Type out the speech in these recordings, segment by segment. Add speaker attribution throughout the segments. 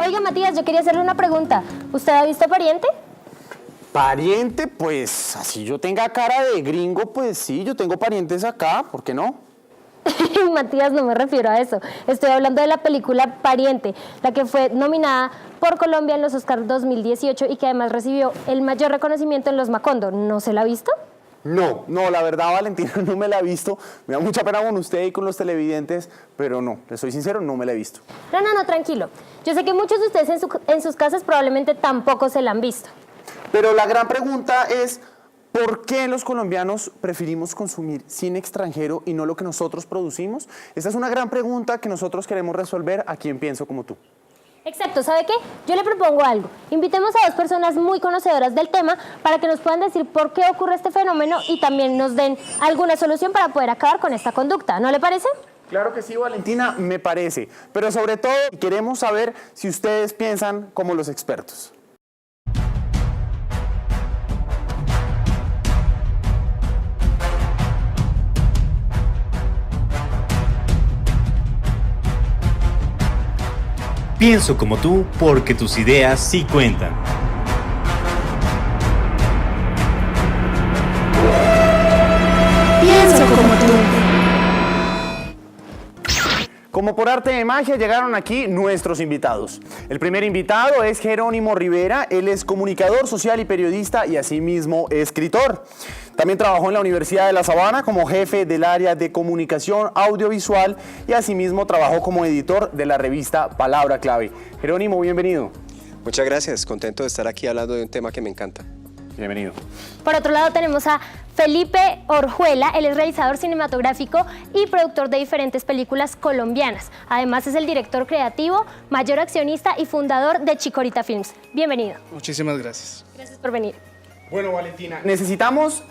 Speaker 1: Oiga, Matías, yo quería hacerle una pregunta. ¿Usted ha visto Pariente?
Speaker 2: Pariente, pues así yo tenga cara de gringo, pues sí, yo tengo parientes acá, ¿por qué no?
Speaker 1: Matías, no me refiero a eso. Estoy hablando de la película Pariente, la que fue nominada por Colombia en los Oscars 2018 y que además recibió el mayor reconocimiento en los Macondo. ¿No se la ha visto?
Speaker 2: No, la verdad, Valentina, no me la he visto. Me da mucha pena con usted y con los televidentes, pero no, le soy sincero, no me la he visto.
Speaker 1: No, tranquilo. Yo sé que muchos de ustedes en sus casas probablemente tampoco se la han visto.
Speaker 2: Pero la gran pregunta es, ¿por qué los colombianos preferimos consumir cine extranjero y no lo que nosotros producimos? Esta es una gran pregunta que nosotros queremos resolver aquí en Pienso Como Tú.
Speaker 1: Exacto, ¿sabe qué? Yo le propongo algo. Invitemos a dos personas muy conocedoras del tema para que nos puedan decir por qué ocurre este fenómeno y también nos den alguna solución para poder acabar con esta conducta. ¿No le parece?
Speaker 2: Claro que sí, Valentina, me parece. Pero sobre todo queremos saber si ustedes piensan como los expertos.
Speaker 3: Pienso como tú porque tus ideas sí cuentan.
Speaker 1: Pienso como tú.
Speaker 2: Como por arte de magia llegaron aquí nuestros invitados. El primer invitado es Jerónimo Rivera, él es comunicador social y periodista y asimismo escritor. También trabajó en la Universidad de La Sabana como jefe del área de comunicación audiovisual y asimismo trabajó como editor de la revista Palabra Clave. Jerónimo, bienvenido.
Speaker 4: Muchas gracias, contento de estar aquí hablando de un tema que me encanta.
Speaker 2: Bienvenido.
Speaker 1: Por otro lado tenemos a Felipe Orjuela, él es realizador cinematográfico y productor de diferentes películas colombianas. Además es el director creativo, mayor accionista y fundador de Chikorita Films. Bienvenido.
Speaker 5: Muchísimas gracias.
Speaker 1: Gracias por venir.
Speaker 2: Bueno, Valentina, necesitamos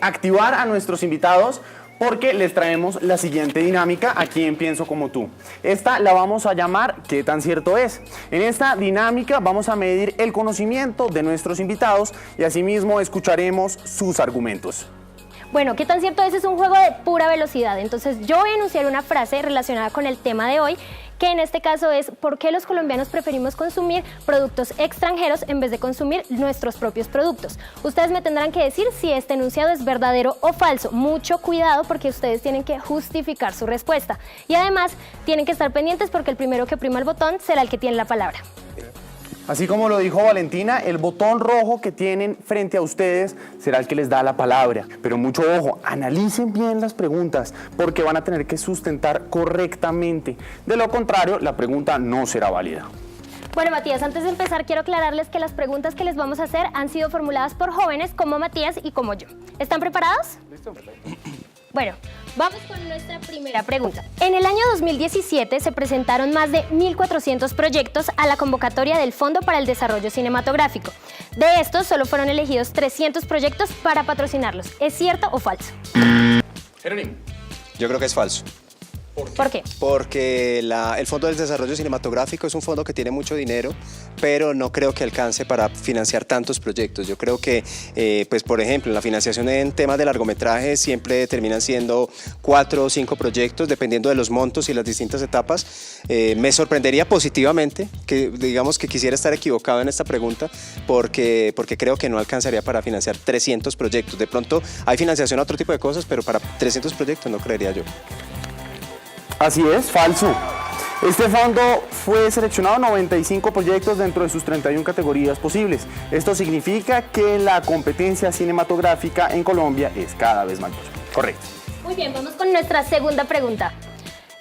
Speaker 2: activar a nuestros invitados porque les traemos la siguiente dinámica aquí en Pienso Como Tú. Esta la vamos a llamar ¿Qué tan cierto es? En esta dinámica vamos a medir el conocimiento de nuestros invitados y asimismo escucharemos sus argumentos.
Speaker 1: Bueno, ¿qué tan cierto es? Es un juego de pura velocidad. Entonces yo voy a enunciar una frase relacionada con el tema de hoy, que en este caso es ¿por qué los colombianos preferimos consumir productos extranjeros en vez de consumir nuestros propios productos? Ustedes me tendrán que decir si este enunciado es verdadero o falso. Mucho cuidado porque ustedes tienen que justificar su respuesta. Y además tienen que estar pendientes porque el primero que oprima el botón será el que tiene la palabra.
Speaker 2: Así como lo dijo Valentina, el botón rojo que tienen frente a ustedes será el que les da la palabra. Pero mucho ojo, analicen bien las preguntas porque van a tener que sustentar correctamente. De lo contrario, la pregunta no será válida.
Speaker 1: Bueno, Matías, antes de empezar quiero aclararles que las preguntas que les vamos a hacer han sido formuladas por jóvenes como Matías y como yo. ¿Están preparados? Listo. Bueno, vamos con nuestra primera pregunta. En el año 2017 se presentaron más de 1.400 proyectos a la convocatoria del Fondo para el Desarrollo Cinematográfico. De estos, solo fueron elegidos 300 proyectos para patrocinarlos. ¿Es cierto o falso?
Speaker 2: Jerónimo.
Speaker 4: Yo creo que es falso.
Speaker 1: ¿Por qué?
Speaker 4: Porque el Fondo del Desarrollo Cinematográfico es un fondo que tiene mucho dinero, pero no creo que alcance para financiar tantos proyectos. Yo creo que, pues por ejemplo, la financiación en temas de largometrajes siempre terminan siendo 4 o 5 proyectos, dependiendo de los montos y las distintas etapas. Me sorprendería positivamente, que digamos que quisiera estar equivocado en esta pregunta, porque creo que no alcanzaría para financiar 300 proyectos. De pronto hay financiación a otro tipo de cosas, pero para 300 proyectos no creería yo.
Speaker 2: Así es, falso. Este fondo fue seleccionado 95 proyectos dentro de sus 31 categorías posibles. Esto significa que la competencia cinematográfica en Colombia es cada vez mayor. Correcto.
Speaker 1: Muy bien, vamos con nuestra segunda pregunta.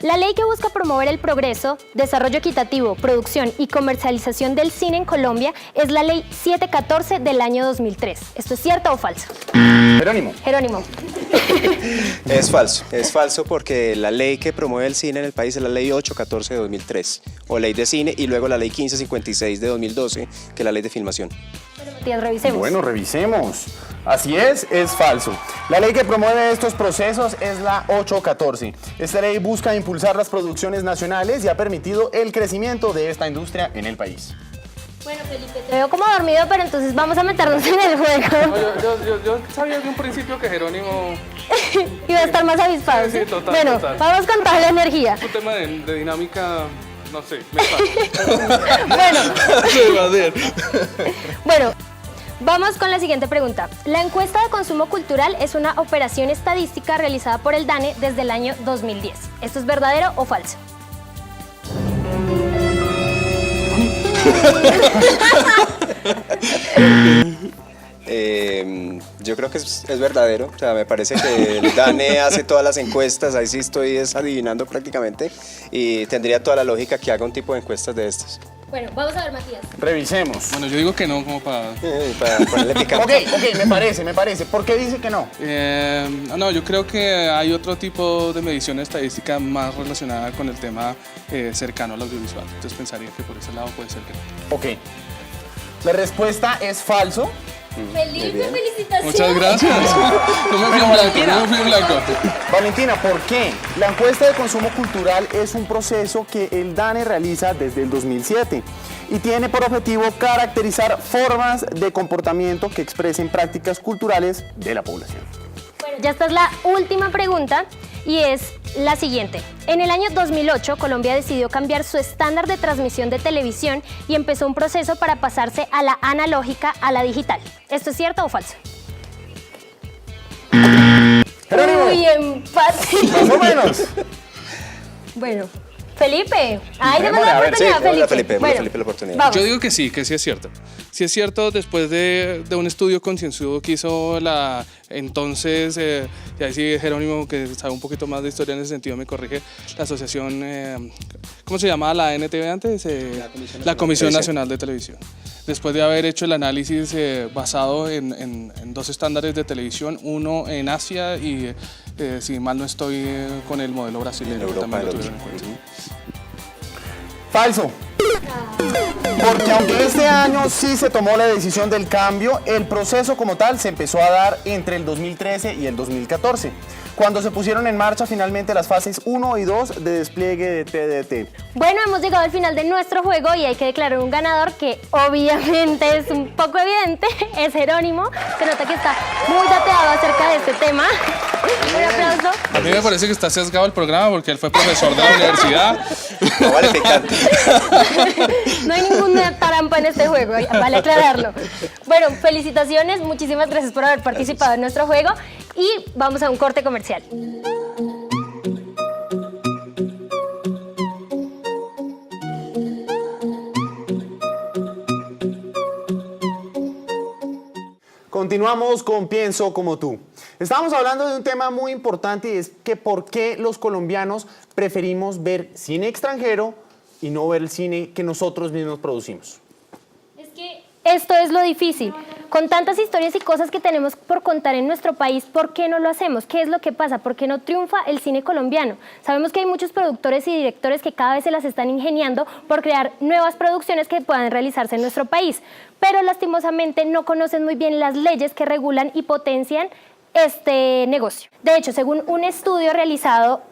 Speaker 1: La ley que busca promover el progreso, desarrollo equitativo, producción y comercialización del cine en Colombia es la Ley 714 del año 2003. ¿Esto es cierto o falso?
Speaker 2: Jerónimo.
Speaker 1: Jerónimo.
Speaker 4: Es falso porque la ley que promueve el cine en el país es la Ley 814 de 2003, o Ley de Cine, y luego la Ley 1556 de 2012, que es la Ley de Filmación.
Speaker 1: Bueno, Matías, revisemos.
Speaker 2: Bueno, revisemos. Así es falso. La ley que promueve estos procesos es la 814. Esta ley busca impulsar las producciones nacionales y ha permitido el crecimiento de esta industria en el país.
Speaker 1: Bueno, Felipe, te veo como dormido, pero entonces vamos a meternos en el juego.
Speaker 5: No, yo sabía desde un principio que Jerónimo...
Speaker 1: Iba a estar más avispado.
Speaker 5: Sí, total,
Speaker 1: bueno,
Speaker 5: total.
Speaker 1: vamos con toda la energía.
Speaker 5: Es un tema de dinámica no sé, me pasa.
Speaker 1: Bueno, vamos con la siguiente pregunta. La encuesta de consumo cultural es una operación estadística realizada por el DANE desde el año 2010. ¿Esto es verdadero o falso?
Speaker 4: Yo creo que es verdadero, o sea, me parece que el DANE hace todas las encuestas, ahí sí estoy adivinando prácticamente, y tendría toda la lógica que haga un tipo de encuestas de estas.
Speaker 1: Bueno, vamos a ver, Matías.
Speaker 2: Revisemos.
Speaker 5: Bueno, yo digo que no, como para...
Speaker 4: Para ponerle picante.
Speaker 2: Ok, me parece. ¿Por qué dice que no?
Speaker 5: No, yo creo que hay otro tipo de medición estadística más relacionada con el tema cercano al audiovisual. Entonces pensaría que por ese lado puede ser que no.
Speaker 2: Ok. La respuesta es falso.
Speaker 1: Felipe, felicitaciones.
Speaker 5: Muchas gracias. No me fui en blanco, no me fui en blanco.
Speaker 2: Valentina, ¿por qué? La encuesta de consumo cultural es un proceso que el DANE realiza desde el 2007 y tiene por objetivo caracterizar formas de comportamiento que expresen prácticas culturales de la población.
Speaker 1: Bueno, ya esta es la última pregunta y es la siguiente. En el año 2008, Colombia decidió cambiar su estándar de transmisión de televisión y empezó un proceso para pasarse a la analógica a la digital. ¿Esto es cierto o falso?
Speaker 2: Jerónimo.
Speaker 1: Uy, empate.
Speaker 2: Más o menos.
Speaker 1: Bueno, Felipe. Ay, dame
Speaker 2: Démosle,
Speaker 1: la
Speaker 2: a ver,
Speaker 1: oportunidad,
Speaker 4: sí, démosle a
Speaker 1: Felipe.
Speaker 4: Felipe, Felipe la oportunidad.
Speaker 1: Vamos.
Speaker 5: Yo digo que sí es cierto. Sí es cierto, después de un estudio concienzudo que hizo la entonces, y ahí sí Jerónimo, que sabe un poquito más de historia en ese sentido, me corrige, la asociación, ¿cómo se llamaba la NTV antes? La Comisión Nacional de Televisión. Después de haber hecho el análisis basado en dos estándares de televisión, uno en Asia y, si mal no estoy, con el modelo brasileño.
Speaker 4: Europa,
Speaker 5: también lo
Speaker 4: el otro.
Speaker 5: tuvieron en cuenta.
Speaker 2: Falso. Porque aunque este año sí se tomó la decisión del cambio, el proceso como tal se empezó a dar entre el 2013 y el 2014, cuando se pusieron en marcha finalmente las fases 1 y 2 de despliegue de TDT.
Speaker 1: Bueno, hemos llegado al final de nuestro juego y hay que declarar un ganador que obviamente es un poco evidente, es Jerónimo. Se nota que está muy dateado acerca de este tema. Un aplauso.
Speaker 5: A mí me parece que está sesgado el programa porque él fue profesor de la universidad.
Speaker 4: No vale picante.
Speaker 1: No hay ninguna trampa en este juego, vale aclararlo. Bueno, felicitaciones, muchísimas gracias por haber participado en nuestro juego y vamos a un corte comercial.
Speaker 2: Continuamos con Pienso como tú. Estamos hablando de un tema muy importante y es que por qué los colombianos preferimos ver cine extranjero y no ver el cine que nosotros mismos producimos.
Speaker 1: Es que esto es lo difícil. Con tantas historias y cosas que tenemos por contar en nuestro país, ¿por qué no lo hacemos? ¿Qué es lo que pasa? ¿Por qué no triunfa el cine colombiano? Sabemos que hay muchos productores y directores que cada vez se las están ingeniando por crear nuevas producciones que puedan realizarse en nuestro país, pero lastimosamente no conocen muy bien las leyes que regulan y potencian este negocio. De hecho, según un estudio realizado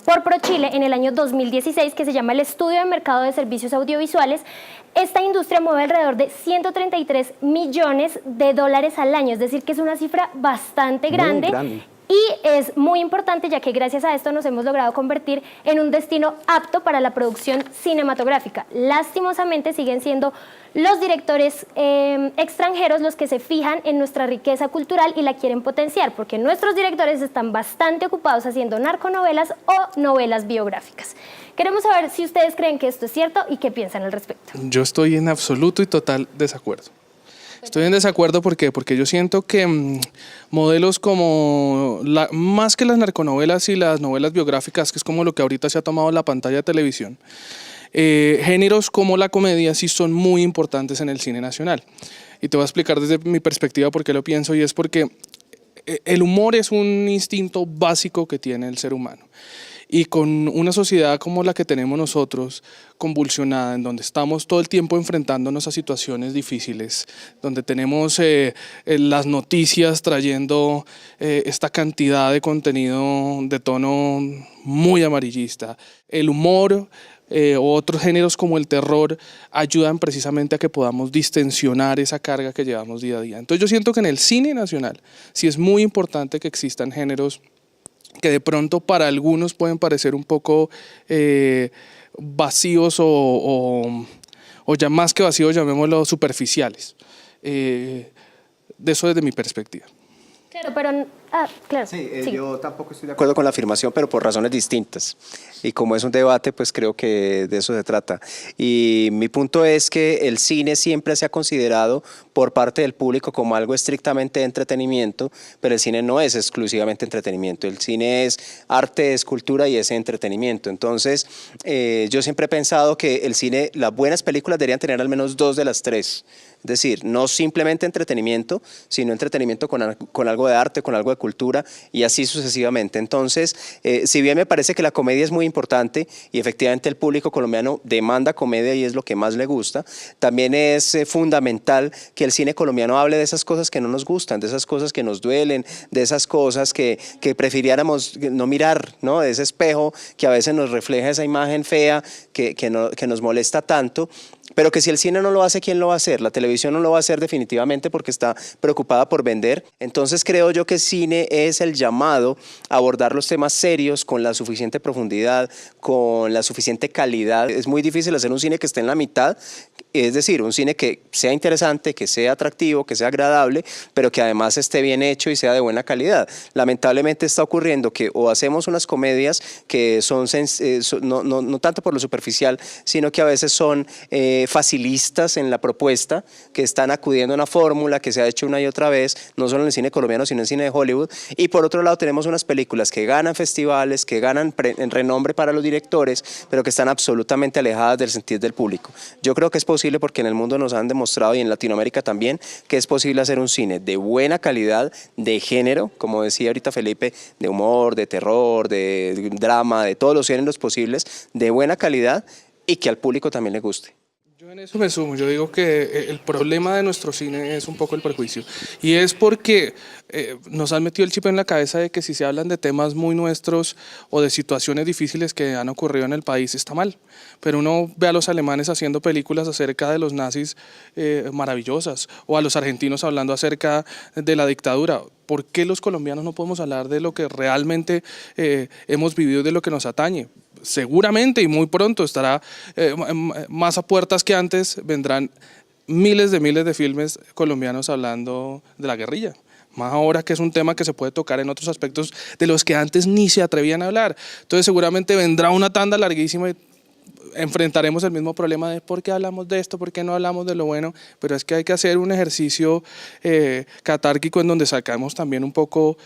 Speaker 1: por ProChile en el año 2016, que se llama el Estudio de Mercado de Servicios Audiovisuales, esta industria mueve alrededor de 133 millones de dólares al año, es decir, que es una cifra bastante grande. Y es muy importante ya que gracias a esto nos hemos logrado convertir en un destino apto para la producción cinematográfica. Lastimosamente siguen siendo los directores extranjeros los que se fijan en nuestra riqueza cultural y la quieren potenciar, porque nuestros directores están bastante ocupados haciendo narconovelas o novelas biográficas. Queremos saber si ustedes creen que esto es cierto y qué piensan al respecto.
Speaker 5: Yo estoy en absoluto y total desacuerdo. Estoy en desacuerdo porque yo siento que modelos como, más que las narconovelas y las novelas biográficas, que es como lo que ahorita se ha tomado la pantalla de televisión, géneros como la comedia sí son muy importantes en el cine nacional. Y te voy a explicar desde mi perspectiva por qué lo pienso, y es porque el humor es un instinto básico que tiene el ser humano. Y con una sociedad como la que tenemos nosotros, convulsionada, en donde estamos todo el tiempo enfrentándonos a situaciones difíciles, donde tenemos las noticias trayendo esta cantidad de contenido de tono muy amarillista, el humor o otros géneros como el terror ayudan precisamente a que podamos distensionar esa carga que llevamos día a día. Entonces yo siento que en el cine nacional sí es muy importante que existan géneros que de pronto para algunos pueden parecer un poco vacíos o ya más que vacíos, llamémoslo superficiales. De eso desde mi perspectiva.
Speaker 1: Claro, pero... claro.
Speaker 4: Sí,
Speaker 1: sí.
Speaker 4: yo tampoco estoy de acuerdo con la afirmación, pero por razones distintas. Y como es un debate, pues creo que de eso se trata. Y mi punto es que el cine siempre se ha considerado por parte del público como algo estrictamente de entretenimiento, pero el cine no es exclusivamente entretenimiento. El cine es arte, es cultura y es entretenimiento. Entonces, yo siempre he pensado que el cine, las buenas películas deberían tener al menos 2 de las 3. Es decir, no simplemente entretenimiento, sino entretenimiento con algo de arte, con algo de cultura y así sucesivamente. Entonces, si bien me parece que la comedia es muy importante y efectivamente el público colombiano demanda comedia y es lo que más le gusta, también es fundamental que el cine colombiano hable de esas cosas que no nos gustan, de esas cosas que nos duelen, de esas cosas que prefiriéramos no mirar, ¿no? De ese espejo que a veces nos refleja esa imagen fea que nos molesta tanto. Pero que si el cine no lo hace, ¿quién lo va a hacer? La televisión no lo va a hacer definitivamente porque está preocupada por vender. Entonces creo yo que el cine es el llamado a abordar los temas serios con la suficiente profundidad, con la suficiente calidad. Es muy difícil hacer un cine que esté en la mitad, es decir, un cine que sea interesante, que sea atractivo, que sea agradable, pero que además esté bien hecho y sea de buena calidad. Lamentablemente está ocurriendo que o hacemos unas comedias que son no tanto por lo superficial, sino que a veces son facilistas en la propuesta, que están acudiendo a una fórmula que se ha hecho una y otra vez, no solo en el cine colombiano, sino en el cine de Hollywood. Y por otro lado tenemos unas películas que ganan festivales, que ganan en renombre para los directores, pero que están absolutamente alejadas del sentir del público. Yo creo que es posible porque en el mundo nos han demostrado y en Latinoamérica también que es posible hacer un cine de buena calidad, de género, como decía ahorita Felipe, de humor, de terror, de drama, de todos los géneros posibles, de buena calidad y que al público también le guste.
Speaker 5: Yo en eso me sumo, yo digo que el problema de nuestro cine es un poco el prejuicio y es porque nos han metido el chip en la cabeza de que si se hablan de temas muy nuestros o de situaciones difíciles que han ocurrido en el país está mal, pero uno ve a los alemanes haciendo películas acerca de los nazis maravillosas o a los argentinos hablando acerca de la dictadura. ¿Por qué los colombianos no podemos hablar de lo que realmente hemos vivido y de lo que nos atañe? Seguramente y muy pronto estará más a puertas que antes, vendrán miles de filmes colombianos hablando de la guerrilla. Más ahora que es un tema que se puede tocar en otros aspectos de los que antes ni se atrevían a hablar. Entonces seguramente vendrá una tanda larguísima y enfrentaremos el mismo problema de por qué hablamos de esto, por qué no hablamos de lo bueno, pero es que hay que hacer un ejercicio catárquico en donde sacamos también un poco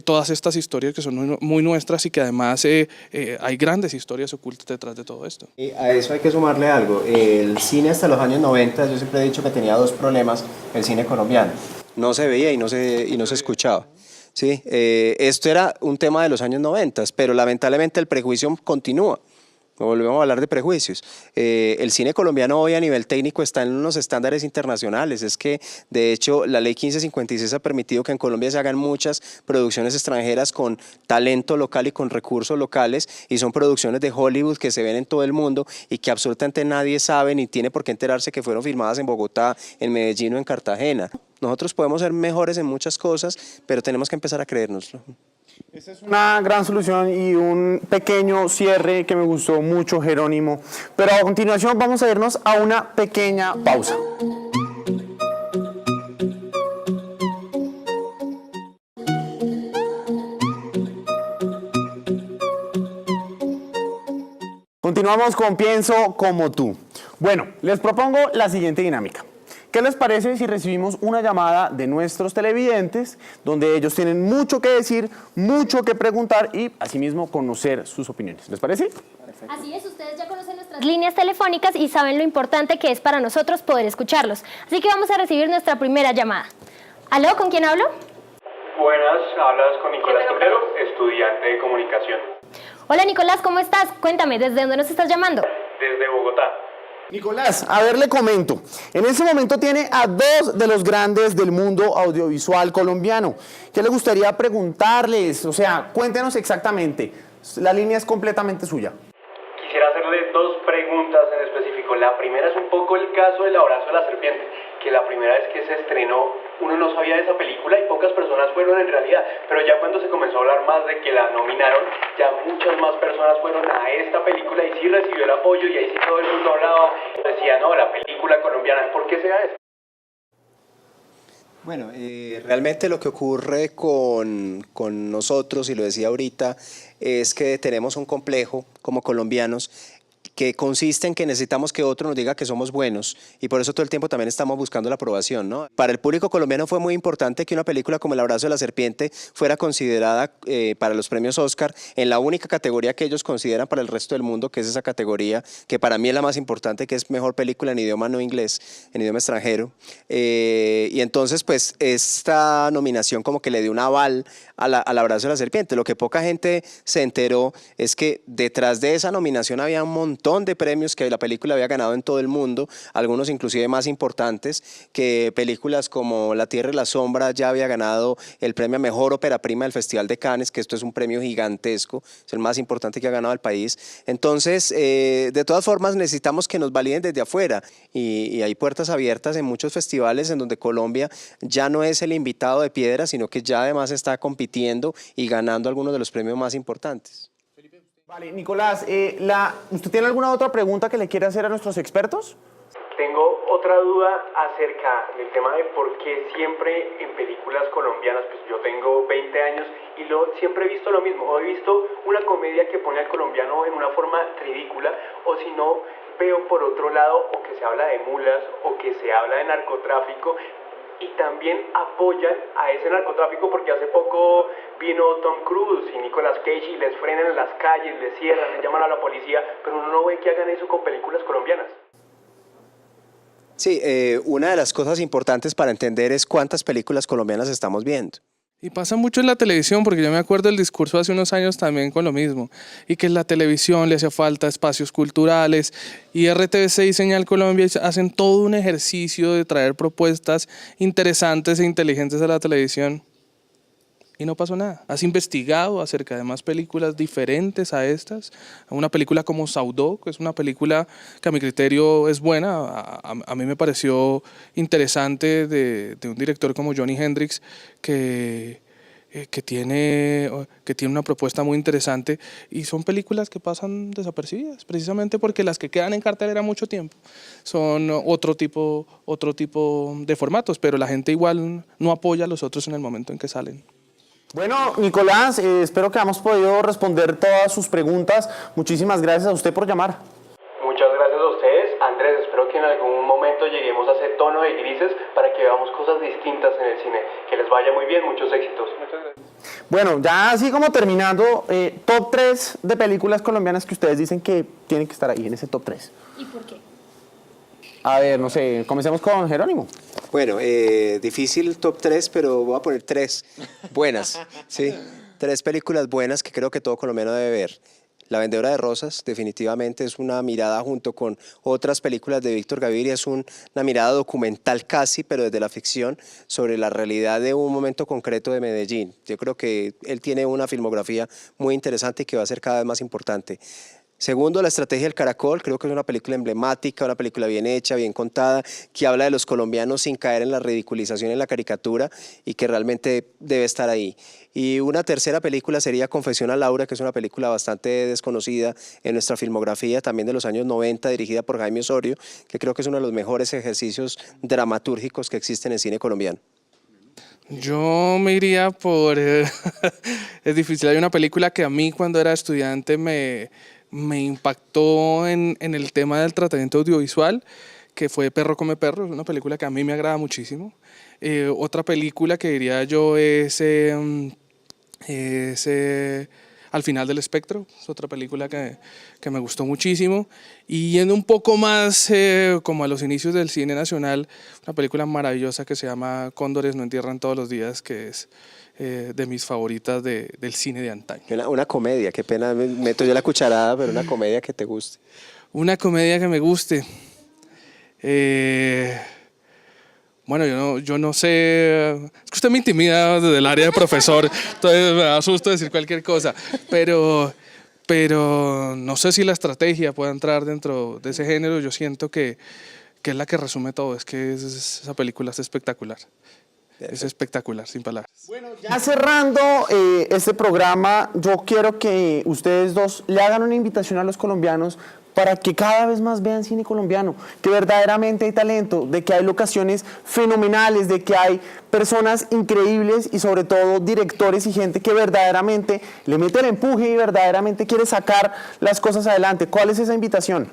Speaker 5: todas estas historias que son muy nuestras y que además hay grandes historias ocultas detrás de todo esto.
Speaker 4: Y a eso hay que sumarle algo. El cine hasta los años 90, yo siempre he dicho que tenía 2 problemas, el cine colombiano. No se veía y no se escuchaba. ¿Sí? Esto era un tema de los años 90, pero lamentablemente el prejuicio continúa. Volvemos a hablar de prejuicios. El cine colombiano hoy a nivel técnico está en unos estándares internacionales. Es que, de hecho, la ley 1556 ha permitido que en Colombia se hagan muchas producciones extranjeras con talento local y con recursos locales, y son producciones de Hollywood que se ven en todo el mundo y que absolutamente nadie sabe ni tiene por qué enterarse que fueron filmadas en Bogotá, en Medellín o en Cartagena. Nosotros podemos ser mejores en muchas cosas, pero tenemos que empezar a creérnoslo.
Speaker 2: Esa es una gran solución y un pequeño cierre que me gustó mucho, Jerónimo. Pero a continuación vamos a irnos a una pequeña pausa. Continuamos con Pienso como tú. Bueno, les propongo la siguiente dinámica. ¿Qué les parece si recibimos una llamada de nuestros televidentes donde ellos tienen mucho que decir, mucho que preguntar y asimismo conocer sus opiniones? ¿Les parece?
Speaker 1: Así es, ustedes ya conocen nuestras líneas telefónicas y saben lo importante que es para nosotros poder escucharlos. Así que vamos a recibir nuestra primera llamada. ¿Aló? ¿Con quién hablo?
Speaker 6: Buenas, hablas con Nicolás Tobrero, estudiante de comunicación.
Speaker 1: Hola Nicolás, ¿cómo estás? Cuéntame, ¿desde dónde nos estás llamando?
Speaker 6: Desde Bogotá.
Speaker 2: Nicolás, a ver, le comento. En este momento tiene a 2 de los grandes del mundo audiovisual colombiano. ¿Qué le gustaría preguntarles? O sea, cuéntenos exactamente. La línea es completamente suya.
Speaker 6: Quisiera hacerle 2 preguntas en específico. La primera es un poco el caso del abrazo de la serpiente, que la primera vez que se estrenó uno no sabía de esa película y pocas personas fueron en realidad, pero ya cuando se comenzó a hablar más de que la nominaron, ya muchas más personas fueron a esta película y sí recibió el apoyo y ahí sí todo el mundo hablaba, decía, no, la película colombiana, ¿por qué sea eso?
Speaker 4: Bueno, realmente lo que ocurre con nosotros, y lo decía ahorita, es que tenemos un complejo como colombianos que consiste en que necesitamos que otro nos diga que somos buenos y por eso todo el tiempo también estamos buscando la aprobación, ¿no? Para el público colombiano fue muy importante que una película como El abrazo de la serpiente fuera considerada para los premios Oscar en la única categoría que ellos consideran para el resto del mundo, que es esa categoría que para mí es la más importante, que es mejor película en idioma no inglés, en idioma extranjero. Y entonces pues esta nominación como que le dio un aval al abrazo de la serpiente. Lo que poca gente se enteró es que detrás de esa nominación había un montón de premios que la película había ganado en todo el mundo, algunos inclusive más importantes, que películas como La Tierra y la Sombra ya había ganado el premio a Mejor Ópera Prima del Festival de Cannes, que esto es un premio gigantesco, es el más importante que ha ganado el país. Entonces, de todas formas, necesitamos que nos validen desde afuera y hay puertas abiertas en muchos festivales en donde Colombia ya no es el invitado de piedra, sino que ya además está compitiendo y ganando algunos de los premios más importantes.
Speaker 2: Vale, Nicolás, ¿usted tiene alguna otra pregunta que le quiere hacer a nuestros expertos?
Speaker 6: Tengo otra duda acerca del tema de por qué siempre en películas colombianas, pues yo tengo 20 años y siempre he visto lo mismo, o he visto una comedia que pone al colombiano en una forma ridícula, o si no, veo por otro lado o que se habla de mulas o que se habla de narcotráfico, y también apoyan a ese narcotráfico porque hace poco vino Tom Cruise y Nicolas Cage y les frenan en las calles, les cierran, les llaman a la policía, pero uno no ve que hagan eso con películas colombianas.
Speaker 4: Sí, una de las cosas importantes para entender es cuántas películas colombianas estamos viendo.
Speaker 5: Y pasa mucho en la televisión, porque yo me acuerdo del discurso hace unos años también con lo mismo, y que en la televisión le hacía falta espacios culturales, y RTVC y Señal Colombia hacen todo un ejercicio de traer propuestas interesantes e inteligentes a la televisión, y no pasó nada. ¿Has investigado acerca de más películas diferentes a estas? Una película como Saudó, que es una película que a mi criterio es buena, a mí me pareció interesante de un director como Johnny Hendrix, que tiene una propuesta muy interesante, y son películas que pasan desapercibidas, precisamente porque las que quedan en cartelera mucho tiempo son otro tipo de formatos, pero la gente igual no apoya a los otros en el momento en que salen.
Speaker 2: Bueno, Nicolás, espero que hayamos podido responder todas sus preguntas. Muchísimas gracias a usted por llamar.
Speaker 6: Muchas gracias a ustedes. Andrés, espero que en algún momento lleguemos a ese tono de grises para que veamos cosas distintas en el cine. Que les vaya muy bien, muchos éxitos. Muchas gracias.
Speaker 2: Bueno, ya así como terminando, top 3 de películas colombianas que ustedes dicen que tienen que estar ahí en ese top 3.
Speaker 1: ¿Y por qué?
Speaker 2: A ver, no sé, comencemos con Jerónimo.
Speaker 4: Bueno, difícil top 3, pero voy a poner 3 buenas, ¿sí? 3 películas buenas que creo que todo colombiano debe ver. La Vendedora de Rosas definitivamente es una mirada junto con otras películas de Víctor Gaviria, es una mirada documental casi, pero desde la ficción, sobre la realidad de un momento concreto de Medellín. Yo creo que él tiene una filmografía muy interesante y que va a ser cada vez más importante. Segundo, La Estrategia del Caracol, creo que es una película emblemática, una película bien hecha, bien contada, que habla de los colombianos sin caer en la ridiculización, en la caricatura, y que realmente debe estar ahí. Y una tercera película sería Confesión a Laura, que es una película bastante desconocida en nuestra filmografía, también de los años 90, dirigida por Jaime Osorio, que creo que es uno de los mejores ejercicios dramatúrgicos que existen en el cine colombiano.
Speaker 5: Yo me iría por... es difícil, hay una película que a mí cuando era estudiante me impactó en el tema del tratamiento audiovisual, que fue Perro come perro, es una película que a mí me agrada muchísimo. Otra película que diría yo es Al final del espectro, es otra película que me gustó muchísimo. Y yendo un poco más como a los inicios del cine nacional, una película maravillosa que se llama Cóndores no entierran todos los días, que es de mis favoritas del cine de antaño.
Speaker 4: Una comedia, qué pena, meto yo la cucharada, pero una comedia que te guste.
Speaker 5: Una comedia que me guste. Bueno, yo no sé, es que usted me intimida desde el área de profesor, entonces me asusta decir cualquier cosa, pero no sé si La Estrategia puede entrar dentro de ese género. Yo siento que es la que resume todo, es que esa película es espectacular. Es espectacular, sin palabras.
Speaker 2: Ya cerrando este programa, yo quiero que ustedes dos le hagan una invitación a los colombianos para que cada vez más vean cine colombiano, que verdaderamente hay talento, de que hay locaciones fenomenales, de que hay personas increíbles y sobre todo directores y gente que verdaderamente le mete el empuje y verdaderamente quiere sacar las cosas adelante. ¿Cuál es esa invitación?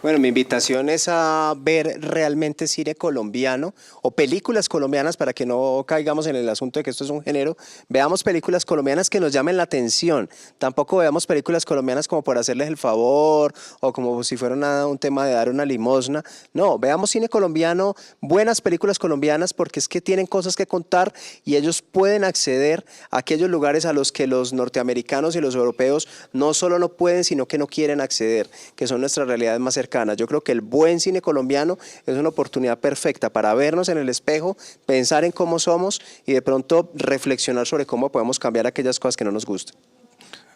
Speaker 4: Bueno, mi invitación es a ver realmente cine colombiano o películas colombianas para que no caigamos en el asunto de que esto es un género. Veamos películas colombianas que nos llamen la atención. Tampoco veamos películas colombianas como por hacerles el favor o como si fuera un tema de dar una limosna. No, veamos cine colombiano, buenas películas colombianas porque es que tienen cosas que contar y ellos pueden acceder a aquellos lugares a los que los norteamericanos y los europeos no solo no pueden, sino que no quieren acceder, que son nuestras realidades más cercanas. Yo creo que el buen cine colombiano es una oportunidad perfecta para vernos en el espejo, pensar en cómo somos y de pronto reflexionar sobre cómo podemos cambiar aquellas cosas que no nos gustan.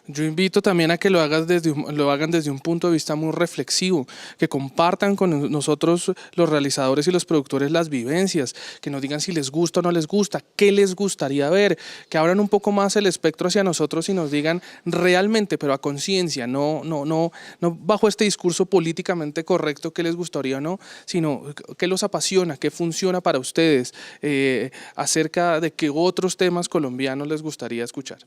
Speaker 5: Yo invito también a que lo hagan desde un punto de vista muy reflexivo, que compartan con nosotros los realizadores y los productores las vivencias, que nos digan si les gusta o no les gusta, qué les gustaría ver, que abran un poco más el espectro hacia nosotros y nos digan realmente, pero a conciencia, no bajo este discurso políticamente correcto qué les gustaría o no, sino qué los apasiona, qué funciona para ustedes, acerca de qué otros temas colombianos les gustaría escuchar.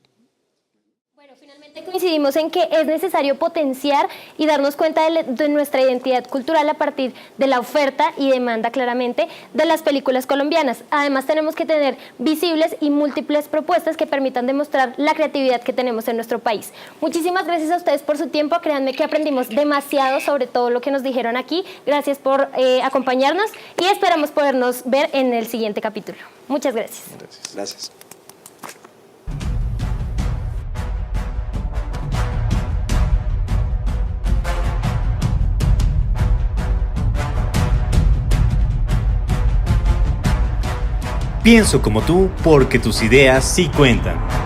Speaker 1: Coincidimos en que es necesario potenciar y darnos cuenta de nuestra identidad cultural a partir de la oferta y demanda claramente de las películas colombianas. Además tenemos que tener visibles y múltiples propuestas que permitan demostrar la creatividad que tenemos en nuestro país. Muchísimas gracias a ustedes por su tiempo, créanme que aprendimos demasiado sobre todo lo que nos dijeron aquí. Gracias por acompañarnos y esperamos podernos ver en el siguiente capítulo. Muchas gracias.
Speaker 4: Gracias.
Speaker 3: Pienso como tú porque tus ideas sí cuentan.